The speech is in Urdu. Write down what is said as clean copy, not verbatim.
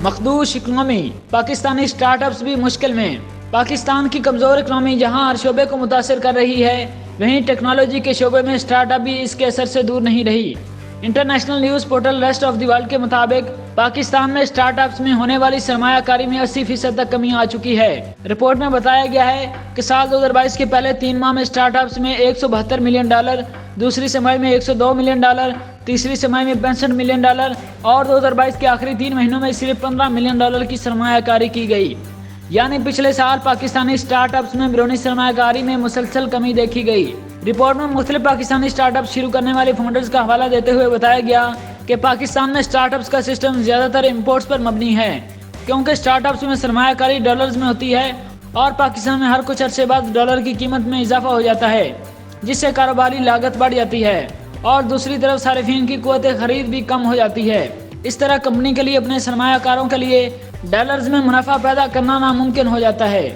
مخدوش اکنامی، پاکستانی سٹارٹ اپس بھی مشکل میں۔ پاکستان کی کمزور اکنامی جہاں ہر شعبے کو متاثر کر رہی ہے، وہیں ٹیکنالوجی کے شعبے میں سٹارٹ اپ بھی اس کے اثر سے دور نہیں رہی۔ International news portal rest of the world کے مطابق پاکستان میں سٹارٹ اپس میں ہونے والی سرمایہ کاری میں 80% تک کمی آ چکی ہے۔ رپورٹ میں بتایا گیا ہے کہ سال 2022 کے پہلے 3 ماہ میں سٹارٹ اپس میں $172 ملین، دوسری سمائی میں $102 ملین، تیسری سمائی میں $65 ملین اور 2022 کے آخری 3 مہینوں میں صرف $15 ملین کی سرمایہ کاری کی گئی۔ یعنی پچھلے سال پاکستانی سٹارٹ اپس میں بیرونی سرمایہ کاری میں مسلسل کمی دیکھی گئی۔ رپورٹ میں مختلف پاکستانی سٹارٹ اپس شروع کرنے والے فاؤنڈرز کا حوالہ دیتے ہوئے بتایا گیا کہ پاکستان میں سٹارٹ اپس کا سسٹم زیادہ تر امپورٹس پر مبنی ہے، کیونکہ سٹارٹ اپس میں سرمایہ کاری ڈالرز میں ہوتی ہے اور پاکستان میں ہر کچھ عرصے بعد ڈالر کی قیمت میں اضافہ ہو جاتا ہے، جس سے کاروباری لاگت بڑھ جاتی ہے اور دوسری طرف صارفین کی قوت خرید بھی کم ہو جاتی ہے۔ اس طرح کمپنی کے لیے اپنے سرمایہ کاروں کے لیے ڈالرز میں منافع پیدا کرنا ناممکن ہو جاتا ہے۔